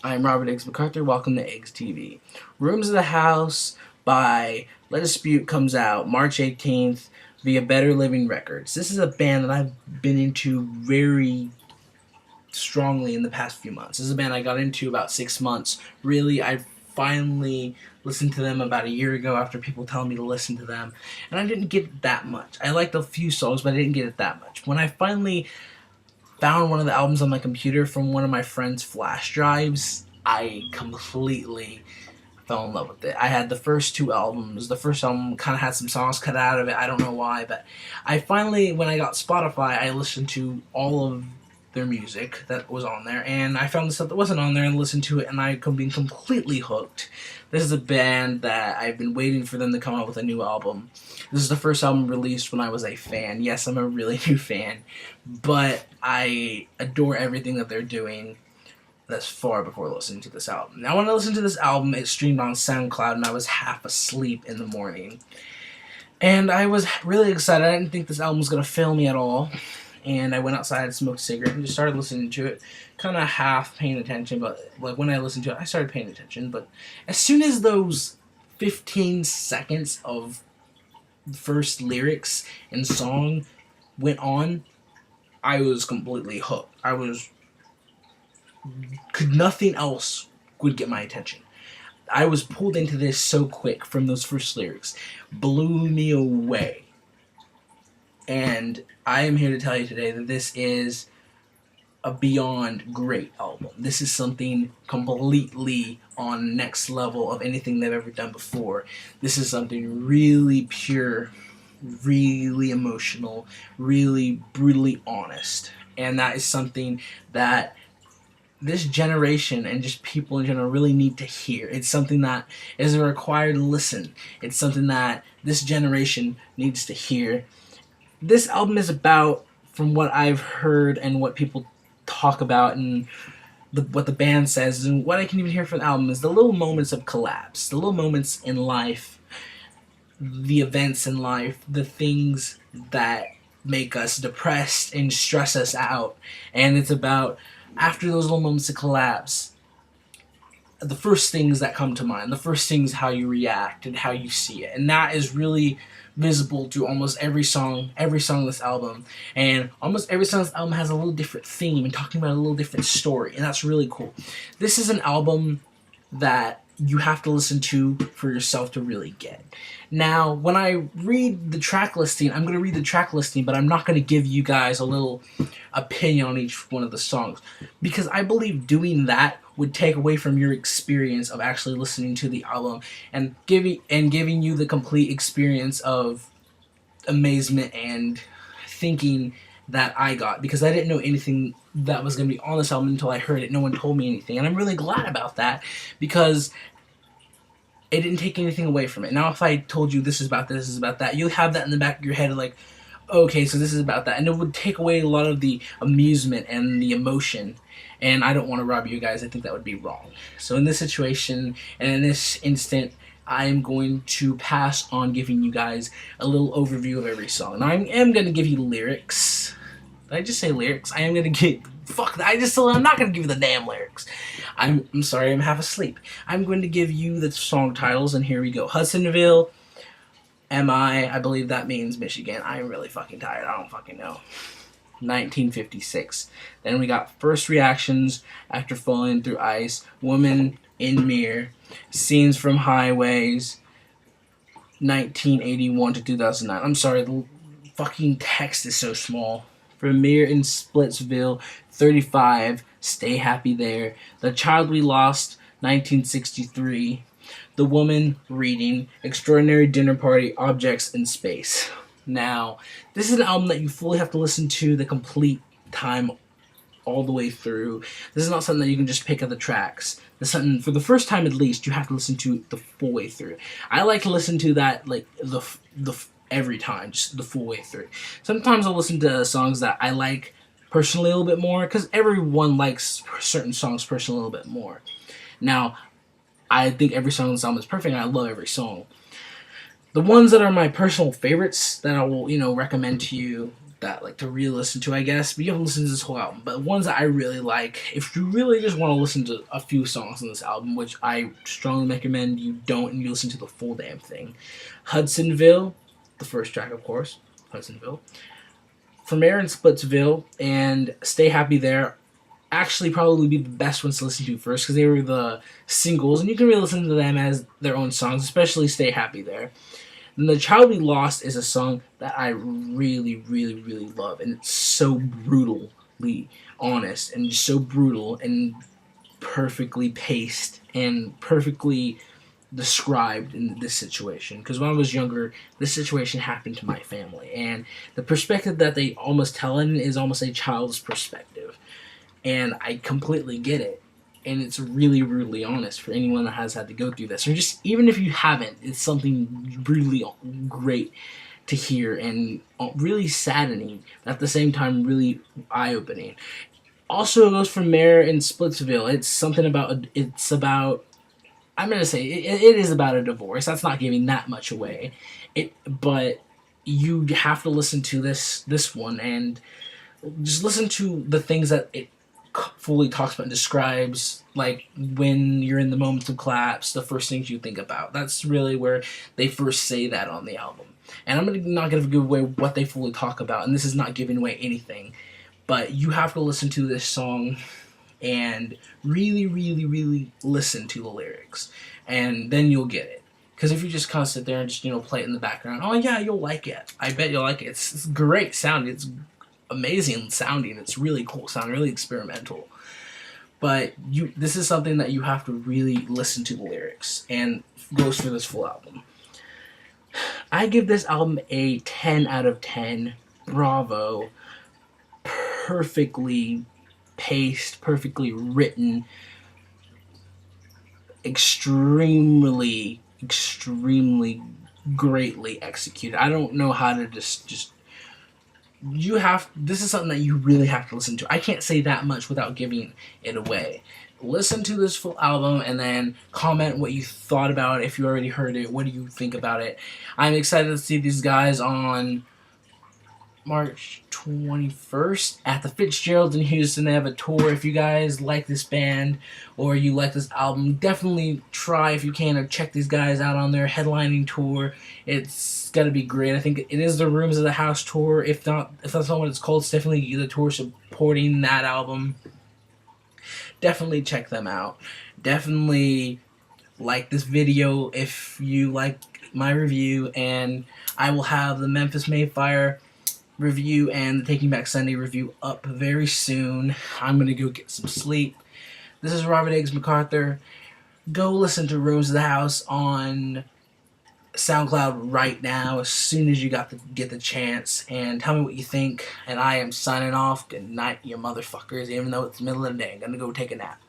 I'm Robert Eggs MacArthur. Welcome to Eggs TV. Rooms of the House by Let Dispute comes out March 18th via Better Living Records. This is a band that I've been into very strongly in the past few months. This is a band I got into about 6 months. Really, I finally listened to them about a year ago after people telling me to listen to them, and I didn't get it that much. I liked a few songs, but I didn't get it that much. When I finally found one of the albums on my computer from one of my friend's flash drives, I completely fell in love with it. I had the first two albums. The first album kind of had some songs cut out of it. I don't know why, but I finally, when I got Spotify, I listened to all of their music that was on there, and I found the stuff that wasn't on there and listened to it, and I could be completely hooked. This is a band that I've been waiting for them to come out with a new album. This is the first album released when I was a fan. Yes, I'm a really new fan, but I adore everything that they're doing. That's far before listening to this album. Now, when I listened to this album, it streamed on SoundCloud, and I was half asleep in the morning. And I was really excited. I didn't think this album was going to fail me at all. And I went outside, smoked a cigarette, and just started listening to it. Kind of half paying attention, but like when I listened to it, I started paying attention. But as soon as those 15 seconds of first lyrics and song went on, I was completely hooked. Nothing else would get my attention. I was pulled into this so quick from those first lyrics. Blew me away. And I am here to tell you today that this is a beyond great album. This is something completely on next level of anything they've ever done before. This is something really pure, really emotional, really brutally honest. And that is something that this generation and just people in general really need to hear. It's something that is a required listen. It's something that this generation needs to hear. This album is about, from what I've heard and what people talk about and what the band says and what I can even hear from the album, is the little moments of collapse, the little moments in life, the events in life, the things that make us depressed and stress us out. And it's about, after those little moments of collapse, the first things that come to mind, the first things how you react and how you see it. And that is really visible to almost every song on this album. And almost every song on this album has a little different theme and talking about a little different story. And that's really cool. This is an album that you have to listen to for yourself to really get. Now, when I read the track listing, I'm going to read the track listing, but I'm not going to give you guys a little opinion on each one of the songs, because I believe doing that would take away from your experience of actually listening to the album and giving you the complete experience of amazement and thinking that I got, because I didn't know anything that was going to be on this album until I heard it. No one told me anything, and I'm really glad about that, because it didn't take anything away from it. Now, if I told you this is about this is about that, you'll have that in the back of your head, like, okay, so this is about that, and it would take away a lot of the amusement and the emotion. And I don't want to rob you guys. I think that would be wrong. So in this situation and in this instant, I am going to pass on giving you guys a little overview of every song. And I am going to give you lyrics. Did I just say lyrics? I am going to get... Fuck that. I'm not going to give you the damn lyrics. I'm sorry, I'm half asleep. I'm going to give you the song titles, and here we go. Hudsonville, I believe that means Michigan. I'm really fucking tired. I don't fucking know. 1956. Then we got First Reactions, After Falling Through Ice, Woman in Mirror, Scenes from Highways, 1981 to 2009. I'm sorry, the fucking text is so small. Premiere in Splitsville, 35, Stay Happy There, The Child We Lost, 1963, The Woman Reading, Extraordinary Dinner Party, Objects in Space. Now, this is an album that you fully have to listen to the complete time, all the way through. This is not something that you can just pick up the tracks. This is something, for the first time at least, you have to listen to the full way through. I like to listen to that like the every time, just the full way through. Sometimes I'll listen to songs that I like personally a little bit more, because everyone likes certain songs personally a little bit more. Now, I think every song on this album is perfect, and I love every song. The ones that are my personal favorites that I will, recommend to you that like to re-listen to, I guess. But you haven't listened to this whole album. But ones that I really like, if you really just want to listen to a few songs on this album, which I strongly recommend you don't, and you listen to the full damn thing. Hudsonville, the first track, of course, Hudsonville. From Air and Splitsville and Stay Happy There actually probably be the best ones to listen to first because they were the singles, and you can really listen to them as their own songs, especially Stay Happy There. And The Child We Lost is a song that I really, really, really love, and it's so brutally honest and just so brutal and perfectly paced and perfectly described in this situation. Because when I was younger, this situation happened to my family, and the perspective that they almost tell it is almost a child's perspective, and I completely get it. And it's really, really honest for anyone that has had to go through this, or just even if you haven't, it's something really great to hear and really saddening, but at the same time really eye-opening. Also, it goes from Mare and Splitsville. It's something about I'm gonna say it is about a divorce. That's not giving that much away. But you have to listen to this one and just listen to the things that it fully talks about and describes, like when you're in the moments of collapse, the first things you think about. That's really where they first say that on the album. And I'm not gonna give away what they fully talk about, and this is not giving away anything. But you have to listen to this song and really, really, really listen to the lyrics, and then you'll get it. Because if you just kind of sit there and just play it in the background, oh yeah, you'll like it. I bet you'll like it. It's great sounding. It's amazing sounding. It's really cool sounding, really experimental. But this is something that you have to really listen to the lyrics, and goes through this full album. I give this album a 10 out of 10. Bravo. Perfectly paced, perfectly written, extremely, extremely greatly executed. I don't know how to just this is something that you really have to listen to. I can't say that much without giving it away. Listen to this full album and then comment what you thought about it. If you already heard it, what do you think about it? I'm excited to see these guys on March 21st at the Fitzgerald in Houston. They have a tour. If you guys like this band or you like this album, definitely try, if you can, to check these guys out on their headlining tour. It's gotta be great. I think it is the Rooms of the House tour. If that's not what it's called, it's definitely the tour supporting that album. Definitely check them out. Definitely like this video if you like my review, and I will have the Memphis Mayfire review and the Taking Back Sunday review up very soon. I'm gonna go get some sleep. This is Robert Eggs MacArthur. Go listen to Rose of the House on SoundCloud right now as soon as you get the chance, and tell me what you think. And I am signing off. Good night, you motherfuckers, even though it's the middle of the day. I'm gonna go take a nap.